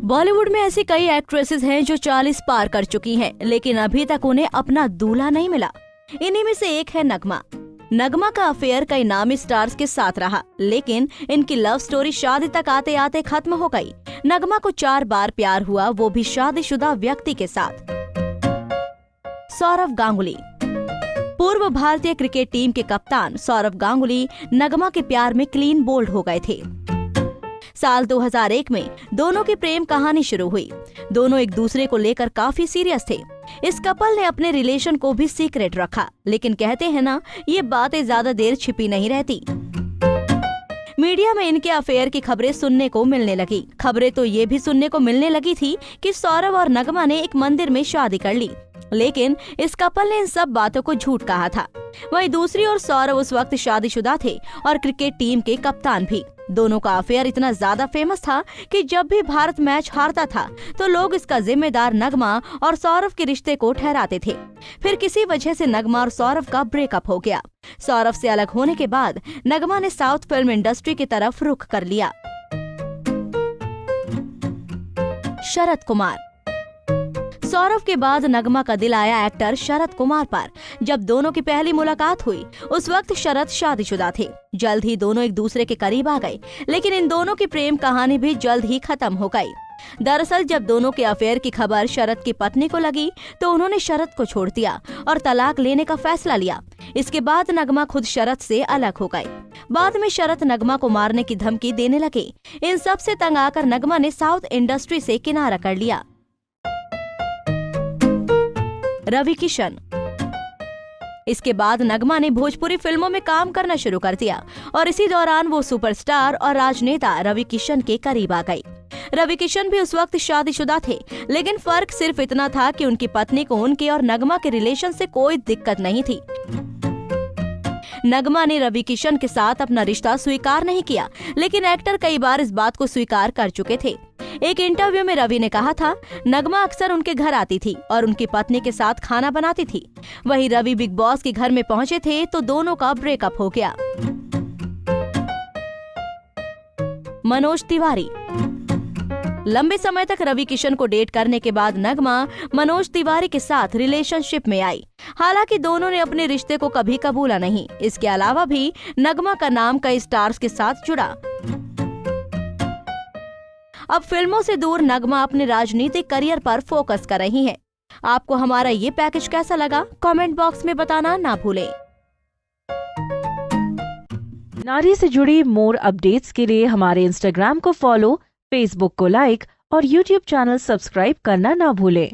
बॉलीवुड में ऐसी कई एक्ट्रेसेस हैं जो 40 पार कर चुकी हैं, लेकिन अभी तक उन्हें अपना दूल्हा नहीं मिला। इन्हीं में से एक है नगमा। नगमा का अफेयर कई नामी स्टार्स के साथ रहा, लेकिन इनकी लव स्टोरी शादी तक आते आते खत्म हो गई। नगमा को 4 बार प्यार हुआ, वो भी शादीशुदा व्यक्ति के साथ। सौरव गांगुली। पूर्व भारतीय क्रिकेट टीम के कप्तान सौरव गांगुली नगमा के प्यार में क्लीन बोल्ड हो गए थे। साल 2001 में दोनों की प्रेम कहानी शुरू हुई। दोनों एक दूसरे को लेकर काफी सीरियस थे। इस कपल ने अपने रिलेशन को भी सीक्रेट रखा, लेकिन कहते हैं ना, ये बातें ज्यादा देर छिपी नहीं रहती। मीडिया में इनके अफेयर की खबरें सुनने को मिलने लगी। खबरें तो ये भी सुनने को मिलने लगी थी कि सौरव और नगमा ने एक मंदिर में शादी कर ली, लेकिन इस कपल ने इन सब बातों को झूठ कहा था। वहीं दूसरी ओर सौरव उस वक्त शादीशुदा थे और क्रिकेट टीम के कप्तान भी। दोनों का अफेयर इतना ज्यादा फेमस था कि जब भी भारत मैच हारता था तो लोग इसका जिम्मेदार नगमा और सौरव के रिश्ते को ठहराते थे। फिर किसी वजह से नगमा और सौरव का ब्रेकअप हो गया। सौरव से अलग होने के बाद नगमा ने साउथ फिल्म इंडस्ट्री की तरफ रुख कर लिया। शरद कुमार। सौरव के बाद नगमा का दिल आया एक्टर शरद कुमार पर। जब दोनों की पहली मुलाकात हुई, उस वक्त शरद शादीशुदा थे। जल्द ही दोनों एक दूसरे के करीब आ गए, लेकिन इन दोनों की प्रेम कहानी भी जल्द ही खत्म हो गई। दरअसल जब दोनों के अफेयर की खबर शरद की पत्नी को लगी तो उन्होंने शरद को छोड़ दिया और तलाक लेने का फैसला लिया। इसके बाद नगमा खुद शरद से अलग हो गई। बाद में शरद नगमा को मारने की धमकी देने लगे। इन सब से तंग आकर नगमा ने साउथ इंडस्ट्री से किनारा कर लिया। रवि किशन। इसके बाद नगमा ने भोजपुरी फिल्मों में काम करना शुरू कर दिया और इसी दौरान वो सुपरस्टार और राजनेता रवि किशन के करीब आ गई। रवि किशन भी उस वक्त शादीशुदा थे, लेकिन फर्क सिर्फ इतना था कि उनकी पत्नी को उनके और नगमा के रिलेशन से कोई दिक्कत नहीं थी। नगमा ने रवि किशन के साथ अपना रिश्ता स्वीकार नहीं किया, लेकिन एक्टर कई बार इस बात को स्वीकार कर चुके थे। एक इंटरव्यू में रवि ने कहा था, नगमा अक्सर उनके घर आती थी और उनकी पत्नी के साथ खाना बनाती थी। वहीं रवि बिग बॉस के घर में पहुंचे थे तो दोनों का ब्रेकअप हो गया। मनोज तिवारी। लंबे समय तक रवि किशन को डेट करने के बाद नगमा मनोज तिवारी के साथ रिलेशनशिप में आई। हालांकि दोनों ने अपने रिश्ते को कभी कबूला नहीं। इसके अलावा भी नगमा का नाम कई स्टार्स के साथ जुड़ा। अब फिल्मों से दूर नगमा अपने राजनीतिक करियर पर फोकस कर रही हैं। आपको हमारा ये पैकेज कैसा लगा, कमेंट बॉक्स में बताना ना भूलें। नारी से जुड़ी मोर अपडेट्स के लिए हमारे इंस्टाग्राम को फॉलो, फेसबुक को लाइक और यूट्यूब चैनल सब्सक्राइब करना ना भूलें।